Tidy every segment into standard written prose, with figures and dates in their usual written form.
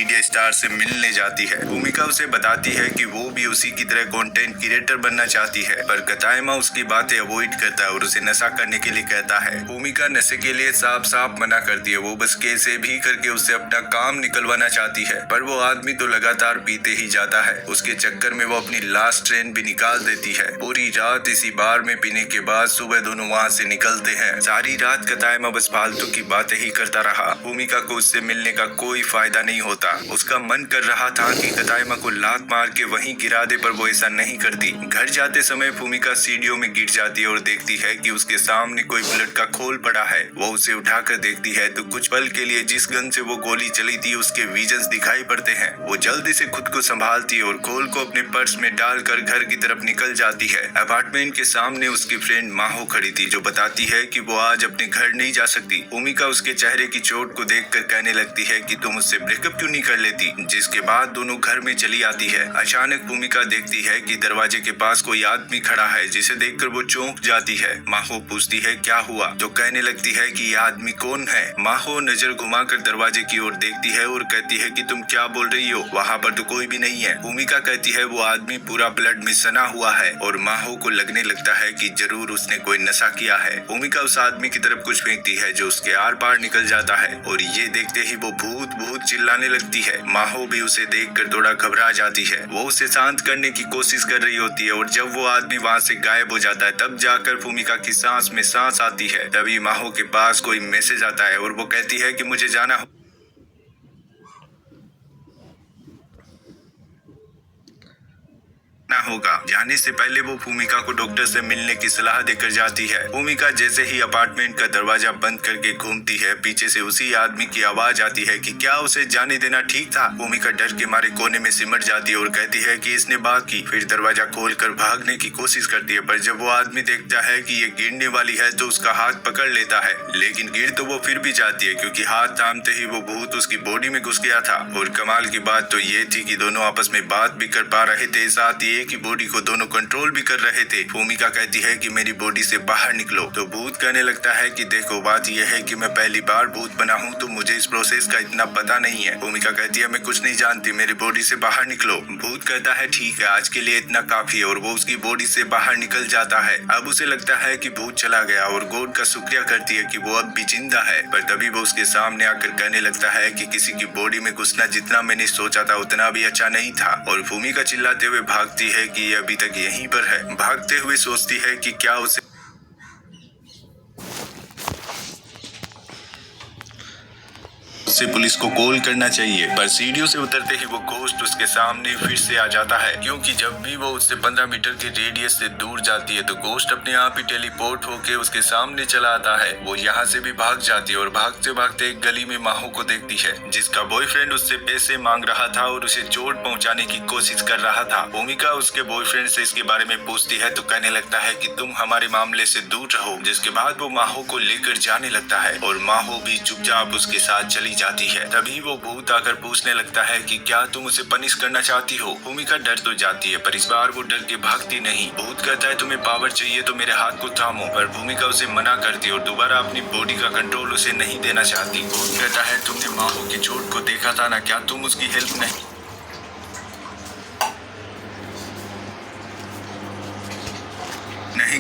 Media star से मिलने जाती है। भूमिका उसे बताती है कि वो भी उसी की तरह कंटेंट क्रिएटर बनना चाहती है, पर कतायमा उसकी बातें अवॉइड करता है और उसे नशा करने के लिए कहता है। भूमिका नशे के लिए साफ साफ मना करती है। वो बस कैसे भी करके उससे अपना काम निकलवाना चाहती है, पर वो आदमी तो लगातार पीते ही जाता है। उसके चक्कर में वो अपनी लास्ट ट्रेन भी निकाल देती है। पूरी रात इसी बार में पीने के बाद सुबह दोनों वहाँ से निकलते हैं। सारी रात कतायमा बस फालतू की बातें ही करता रहा। भूमिका को उससे मिलने का कोई फायदा नहीं होता। उसका मन कर रहा था कि कतायमा को लात मार के वहीं गिरा दे, पर वो ऐसा नहीं करती। घर जाते समय भूमिका सीढ़ियों में गिर जाती है और देखती है कि उसके सामने कोई बुलेट का खोल पड़ा है। वो उसे उठाकर देखती है तो कुछ पल के लिए जिस गन से वो गोली चली थी उसके विजन्स दिखाई पड़ते हैं। वो जल्दी से खुद को संभालती है और खोल को अपने पर्स में डालकर घर की तरफ निकल जाती है। अपार्टमेंट के सामने उसकी फ्रेंड माहो खड़ी थी, जो बताती है कि वो आज अपने घर नहीं जा सकती। भूमिका उसके चेहरे की चोट को देखकर कहने लगती है कि तुम उससे ब्रेकअप क्यों नहीं कर लेती, जिसके बाद दोनों घर में चली आती है। अचानक भूमिका देखती है कि दरवाजे के पास कोई आदमी खड़ा है, जिसे देखकर वो चौंक जाती है। माहो पूछती है क्या हुआ, तो कहने लगती है कि यह आदमी कौन है। माहो नजर घुमाकर दरवाजे की ओर देखती है और कहती है कि तुम क्या बोल रही हो, वहाँ पर तो कोई भी नहीं है। भूमिका कहती है वो आदमी पूरा ब्लड में सना हुआ है और माहो को लगने लगता है कि जरूर उसने कोई नशा किया है। भूमिका उस आदमी की तरफ कुछ फेंकती है जो उसके आर पार निकल जाता है और ये देखते ही वो भूत भूत चिल्लाने लगती है। माहो भी उसे देखकर थोड़ा घबरा जाती है। वो उसे शांत करने की कोशिश कर रही होती है और जब वो आदमी वहाँ से गायब हो जाता है तब जाकर भूमिका की सांस में सांस आती है। तभी माहो के पास कोई मैसेज आता है और वो कहती है कि मुझे जाना होगा। जाने से पहले वो भूमिका को डॉक्टर से मिलने की सलाह देकर जाती है। भूमिका जैसे ही अपार्टमेंट का दरवाजा बंद करके घूमती है, पीछे से उसी आदमी की आवाज आती है कि क्या उसे जाने देना ठीक था। भूमिका डर के मारे कोने में सिमट जाती है और कहती है कि इसने बात की। फिर दरवाजा खोलकर भागने की कोशिश करती है, पर जब वो आदमी देखता है कि ये गिरने वाली है तो उसका हाथ पकड़ लेता है, लेकिन गिर तो वो फिर भी जाती है क्योंकि हाथ थामते ही वो भूत उसकी बॉडी में घुस गया था। और कमाल की बात तो ये थी कि दोनों आपस में बात भी कर पा रहे थे, साथ ही की बॉडी को दोनों कंट्रोल भी कर रहे थे। भूमिका कहती है कि मेरी बॉडी से बाहर निकलो, तो भूत कहने लगता है कि देखो बात यह है कि मैं पहली बार भूत बना हूँ तो मुझे इस प्रोसेस का इतना पता नहीं है। भूमिका कहती है मैं कुछ नहीं जानती, मेरी बॉडी से बाहर निकलो। भूत कहता है ठीक है, आज के लिए इतना काफी है और वो उसकी बॉडी से बाहर निकल जाता है। अब उसे लगता है कि भूत चला गया और गॉड का शुक्रिया करती है कि वो अब भी जिंदा है, पर तभी वो उसके सामने आकर कहने लगता है कि किसी की बॉडी में घुसना जितना मैंने सोचा था उतना भी अच्छा नहीं था। और भूमिका चिल्लाते हुए भागती है कि ये अभी तक यहीं पर है। भागते हुए सोचती है कि क्या उसे पुलिस को कॉल करना चाहिए, पर सीढ़ियों से उतरते ही वो घोस्ट उसके सामने फिर से आ जाता है, क्योंकि जब भी वो उससे 15 मीटर के रेडियस से दूर जाती है तो घोस्ट अपने आप ही टेलीपोर्ट होके उसके सामने चला आता है। वो यहाँ से भी भाग जाती है और भागते भागते एक गली में माहो को देखती है, जिसका बॉयफ्रेंड उससे पैसे मांग रहा था और उसे चोट पहुँचाने की कोशिश कर रहा था। भूमिका उसके बॉयफ्रेंड से इसके बारे में पूछती है तो कहने लगता है कि तुम हमारे मामले से दूर रहो, जिसके बाद वो माहो को लेकर जाने लगता है और माहो भी चुपचाप उसके साथ चली जाती है। तभी वो भूत आकर पूछने लगता है कि क्या तुम उसे पनिश करना चाहती हो। भूमिका डर तो जाती है, पर इस बार वो डर के भागती नहीं। भूत कहता है तुम्हें पावर चाहिए तो मेरे हाथ को थामो, पर भूमिका उसे मना करती है और दोबारा अपनी बॉडी का कंट्रोल उसे नहीं देना चाहती। भूत कहता है तुमने माहो की चोट को देखा था ना, क्या तुम उसकी हेल्प नहीं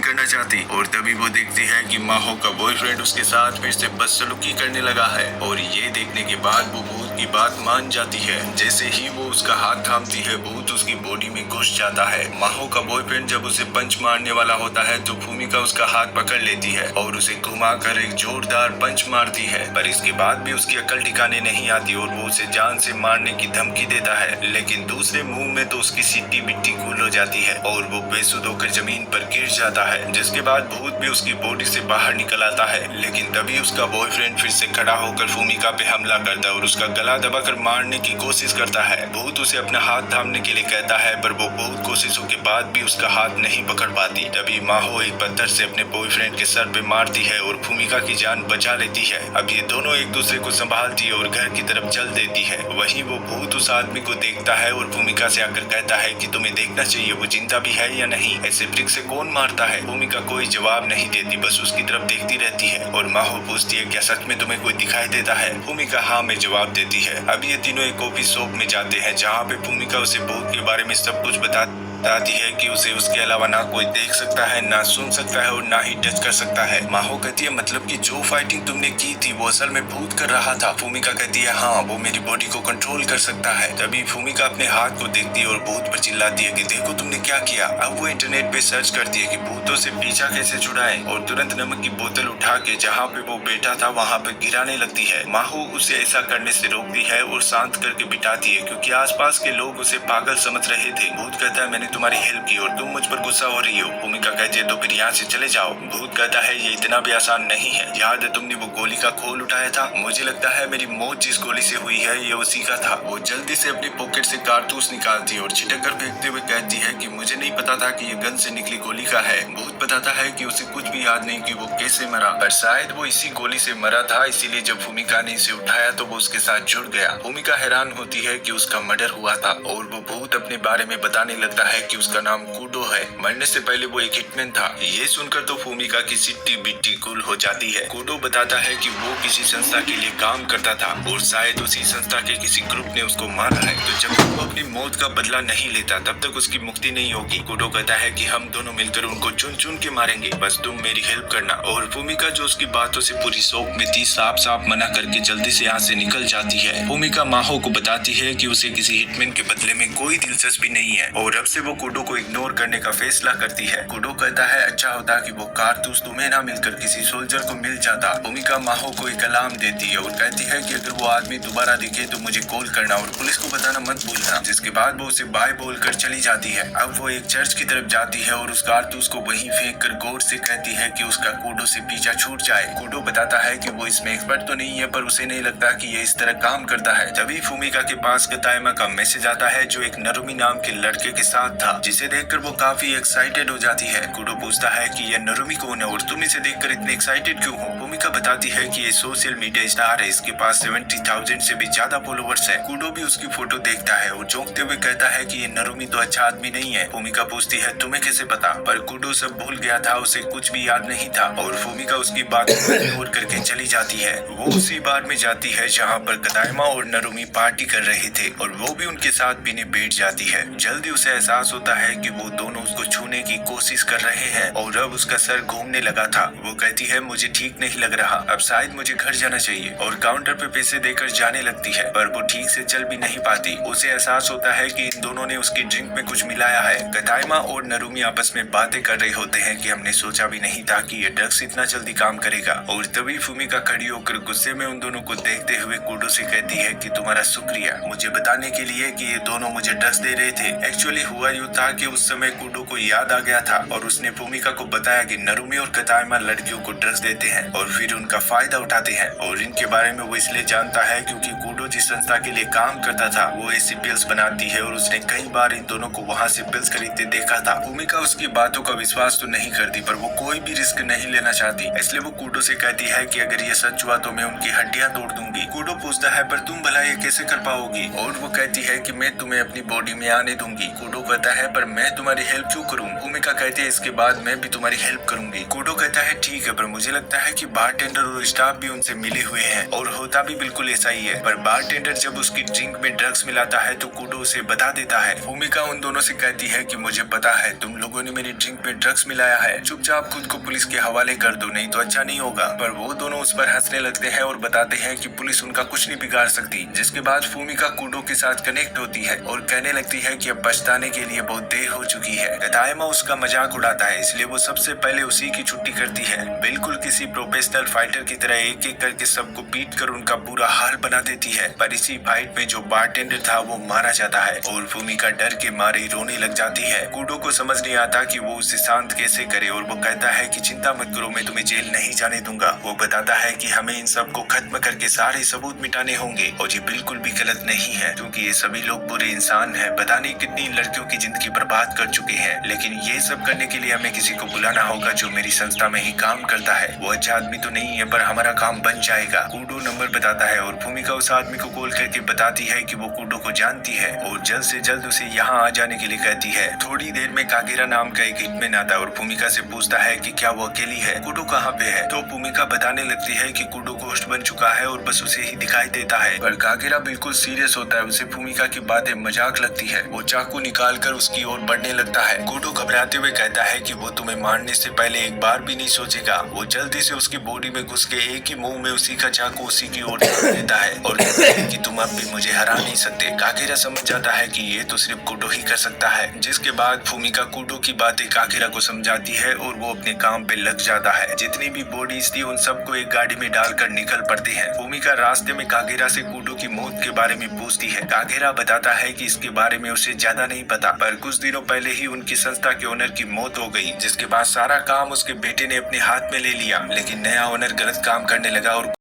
करना चाहती। और तभी वो देखती है कि माहो का बॉयफ्रेंड उसके साथ फिर से बदसलूकी करने लगा है और ये देखने के बाद वो भूत की बात मान जाती है। जैसे ही वो उसका हाथ थामती है भूत उसकी बॉडी में घुस जाता है। माहो का बॉयफ्रेंड जब उसे पंच मारने वाला होता है तो भूमिका उसका हाथ पकड़ लेती है और उसे घुमाकर एक जोरदार पंच मारती है, पर इसके बाद भी उसकी अकल ठिकाने नहीं आती और वो उसे जान से मारने की धमकी देता है, लेकिन दूसरे मुंह में तो उसकी सिट्टी मिट्टी कूल हो जाती है और वो बेसुध होकर जमीन पर गिर जाता है, जिसके बाद भूत भी उसकी बॉडी से बाहर निकल आता है। लेकिन तभी उसका बॉयफ्रेंड फिर से खड़ा होकर भूमिका पे हमला करता है और उसका गला दबाकर मारने की कोशिश करता है। भूत उसे अपना हाथ थामने के लिए कहता है, पर वो बहुत कोशिशों के बाद भी उसका हाथ नहीं पकड़ पाती। तभी माहो एक पत्थर से अपने बॉयफ्रेंड के सर पे मारती है और भूमिका की जान बचा लेती है। अब ये दोनों एक दूसरे को संभालती है और घर की तरफ चल देती है। वहीं वो भूत उस आदमी को देखता है और भूमिका से आकर कहता है कि तुम्हें देखना चाहिए वो जिंदा भी है या नहीं, ऐसे ब्रिक से कौन मारता पूछता है। भूमिका कोई जवाब नहीं देती, बस उसकी तरफ देखती रहती है और माहो पूछती है क्या सच में तुम्हें कोई दिखाई देता है। भूमिका हाँ में जवाब देती है। अब ये तीनों एक कॉफी शॉप में जाते हैं जहाँ पे भूमिका उसे भूत के बारे में सब कुछ बताती है कि उसे उसके अलावा ना कोई देख सकता है, ना सुन सकता है और ना ही टच कर सकता है। माहो कहती है मतलब कि जो फाइटिंग तुमने की थी वो असल में भूत कर रहा था। भूमिका कहती है हाँ, वो मेरी बॉडी को कंट्रोल कर सकता है। तभी भूमिका अपने हाथ को देखती है और भूत पर चिल्लाती है कि देखो तुमने क्या किया। अब वो इंटरनेट पे सर्च करती है कि भूतों से पीछा कैसे छुड़ाएं और तुरंत नमक की बोतल उठा के जहाँ पे वो बैठा था वहाँ पे गिराने लगती है। माहो उसे ऐसा करने से रोकती है और शांत करके बिठाती है क्योंकि आसपास के लोग उसे पागल समझ रहे थे। भूत कहता है मैंने तुम्हारी हेल्प की और तुम मुझ पर गुस्सा हो रही हो। भूमिका कहती है तो फिर यहाँ से चले जाओ। भूत कहता है ये इतना भी आसान नहीं है। याद है तुमने वो गोली का खोल उठाया था? मुझे लगता है मेरी मौत जिस गोली से हुई है ये उसी का था। वो जल्दी से अपनी पॉकेट से कारतूस निकालती है और छिटक कर फेंकते हुए कहती है कि मुझे नहीं पता था कि ये गन से निकली गोली का है। भूत बताता है कि उसे कुछ भी याद नहीं कि वो कैसे मरा, पर शायद वो इसी गोली से मरा था, इसीलिए जब भूमिका ने इसे उठाया तो वो उसके साथ जुड़ गया। भूमिका हैरान होती है कि उसका मर्डर हुआ था और वो भूत अपने बारे में बताने लगता है कि उसका नाम कूडो है। मरने से पहले वो एक हिटमैन था। ये सुनकर तो भूमिका की सिट्टी बिट्टी गुल हो जाती है। कूडो बताता है कि वो किसी संस्था के लिए काम करता था और शायद उसी संस्था के किसी ग्रुप ने उसको मारा है। तो जब तक वो अपनी मौत का बदला नहीं लेता तब तक उसकी मुक्ति नहीं होगी। कूडो कहता है कि हम दोनों मिलकर उनको चुन चुन के मारेंगे, बस तुम मेरी हेल्प करना। और भूमिका जो उसकी बातों से पूरी शौक में थी साफ साफ मना करके जल्दी से यहाँ से निकल जाती है। भूमिका माहो को बताती है कि उसे किसी हिटमैन के बदले में कोई दिलचस्पी नहीं है और अब से वो कूडो को इग्नोर करने का फैसला करती है। कूडो कहता है अच्छा होता कि वो कारतूस तुम्हें ना मिलकर किसी सोल्जर को मिल जाता। भूमिका माहो को एक अलार्म देती है और कहती है कि अगर वो आदमी दोबारा दिखे तो मुझे कॉल करना और पुलिस को बताना मत भूलना। जिसके बाद वो उसे बाय बोलकर चली जाती है। अब वो एक चर्च की तरफ जाती है और उस कारतूस को वहीं फेंक कर गौर से कहती है कि उसका कूडो से पीछा छूट जाए। कूडो बताता है कि वो इसमें एक्सपर्ट तो नहीं है पर उसे नहीं लगता कि ये इस तरह काम करता है। तभी भूमिका के पास कतायमा का मैसेज आता है जो एक नरुमी नाम के लड़के के साथ था, जिसे देखकर वो काफी एक्साइटेड हो जाती है। कूडो पूछता है कि ये नरुमी कौन है और तुम इसे देखकर इतने एक्साइटेड क्यों हो? भूमिका बताती है कि ये सोशल मीडिया स्टार है, इसके पास 70,000 से भी ज्यादा फॉलोवर्स है। कूडो भी उसकी फोटो देखता है और चौंकते हुए कहता है कि ये नरुमी तो अच्छा आदमी नहीं है। भूमिका पूछती है तुम्हें कैसे पता? पर कूडो सब भूल गया था, उसे कुछ भी याद नहीं था और भूमिका उसकी बात इग्नोर करके चली जाती है। वो उसी बार में जाती है जहाँ पर कतायमा और नरुमी पार्टी कर रहे थे और वो भी उनके साथ पीने बैठ जाती है। जल्दी उसे एहसास होता है कि वो दोनों उसको छूने की कोशिश कर रहे हैं और अब उसका सर घूमने लगा था। वो कहती है मुझे ठीक नहीं लग रहा, अब शायद मुझे घर जाना चाहिए और काउंटर पे पैसे देकर जाने लगती है पर वो ठीक से चल भी नहीं पाती। उसे एहसास होता है कि इन दोनों ने उसकी ड्रिंक में कुछ मिलाया है। कतायमा और नरुमी आपस में बातें कर रहे होते हैं कि हमने सोचा भी नहीं था कि ये ड्रग्स इतना जल्दी काम करेगा। और तभी भूमिका खड़ी होकर गुस्से में उन दोनों को देखते हुए कूडो से कहती है कि तुम्हारा शुक्रिया मुझे बताने के लिए कि ये दोनों मुझे ड्रग्स दे रहे थे। एक्चुअली हुआ यूँ था कि उस समय कूडो को याद आ गया था और उसने भूमिका को बताया कि नरुमी और कतायमा लड़कियों को ड्रग्स देते हैं और फिर उनका फायदा उठाते हैं और इनके बारे में वो इसलिए जानता है क्योंकि कूडो जिस संस्था के लिए काम करता था वो ऐसी पिल्स बनाती है और उसने कई बार इन दोनों को वहाँ से पिल्स खरीदते देखा था। भूमिका उसकी बातों का विश्वास तो नहीं करती पर वो कोई भी रिस्क नहीं लेना चाहती, इसलिए वो कूडो से कहती है कि अगर ये सच हुआ तो मैं उनकी हड्डियां तोड़ दूंगी। कूडो पूछता है पर तुम भला ये कैसे कर पाओगी? और वो कहती है कि मैं तुम्हें अपनी बॉडी में आने दूंगी। कूडो कहता है पर मैं तुम्हारी हेल्प क्यों करूँ? भूमिका कहती है इसके बाद मैं भी तुम्हारी हेल्प करूंगी। कूडो कहता है ठीक है पर मुझे लगता है कि बारटेंडर और स्टाफ भी उनसे मिले हुए हैं और होता भी बिल्कुल ऐसा ही है। पर बारटेंडर जब उसकी ड्रिंक में ड्रग्स मिलाता है तो कूडो उसे बता देता है। भूमिका उन दोनों से कहती है कि मुझे पता है तुम लोगों ने मेरी ड्रिंक में ड्रग्स मिलाया है, चुपचाप खुद को पुलिस के हवाले कर दो नहीं तो अच्छा नहीं होगा। पर वो दोनों उस पर हंसने लगते हैं और बताते हैं कि पुलिस उनका कुछ नहीं बिगाड़ सकती। जिसके बाद भूमिका कूडो के साथ कनेक्ट होती है और कहने लगती है कि अब पछताने के लिए बहुत देर हो चुकी है। कतायमा उसका मजाक उड़ाता है इसलिए वो सबसे पहले उसी की छुट्टी करती है। बिल्कुल किसी प्रोफेशनल फाइटर की तरह एक एक करके सबको पीट कर उनका बुरा हाल बना देती है। पर इसी फाइट में जो बारटेंडर था वो मारा जाता है और भूमिका डर के मारे रोने लग जाती है। कूडो को समझ नहीं आता कि वो उसे शांत कैसे करे और वो कहता है कि चिंता मत करो मैं तुम्हें जेल नहीं जाने दूंगा। वो बताता है कि हमें इन सब को खत्म करके सारे सबूत मिटाने होंगे और ये बिल्कुल भी गलत नहीं है क्योंकि ये सभी लोग बुरे इंसान हैं। पता नहीं कितनी लड़कियों की जिंदगी बर्बाद कर चुके हैं लेकिन ये सब करने के लिए हमें किसी को बुलाना होगा जो मेरी संस्था में ही काम करता है। वो अच्छा आदमी तो नहीं है पर हमारा काम बन जाएगा। कूडो नंबर बताता है और भूमिका उस आदमी आदमी को कॉल करके बताती है कि वो कुडो को जानती है और जल्द से जल्द उसे यहाँ आ जाने के लिए कहती है। थोड़ी देर में कागेरा नाम का एक हिटमैन आता है और भूमिका से पूछता है कि क्या वो अकेली है, कुडो कहाँ पे है। तो भूमिका बताने लगती है कि कुडो घोस्ट बन चुका है और बस उसे ही दिखाई देता है। पर कागेरा बिल्कुल सीरियस होता है, उसे भूमिका की बातें मजाक लगती है। वो चाकू निकाल कर उसकी ओर बढ़ने लगता है। कुडो घबराते हुए कहता है कि वो तुम्हें मारने से पहले एक बार भी नहीं सोचेगा। वो जल्दी से उसकी बॉडी में घुस के एक ही मुंह में उसी का चाकू उसी की ओर देता है और कहता है कि तुम अब भी मुझे हरा नहीं सकते। कागेरा समझ जाता है कि ये तो सिर्फ कुडो ही कर सकता है। जिसके बाद भूमिका कुडो की बातें कागेरा को समझाती है और वो अपने काम पे लग जाता है। जितनी भी बॉडीज थी उन सबको एक गाड़ी में डालकर निकल पड़ते हैं। भूमिका रास्ते में कागेरा से कुडो की मौत के बारे में पूछती है। कागेरा बताता है कि इसके बारे में उसे ज्यादा नहीं पता, पर कुछ दिनों पहले ही उनकी संस्था के ओनर की मौत हो गई, जिसके बाद सारा काम उसके बेटे ने अपने हाथ में ले लिया। लेकिन नया ओनर गलत काम करने लगा और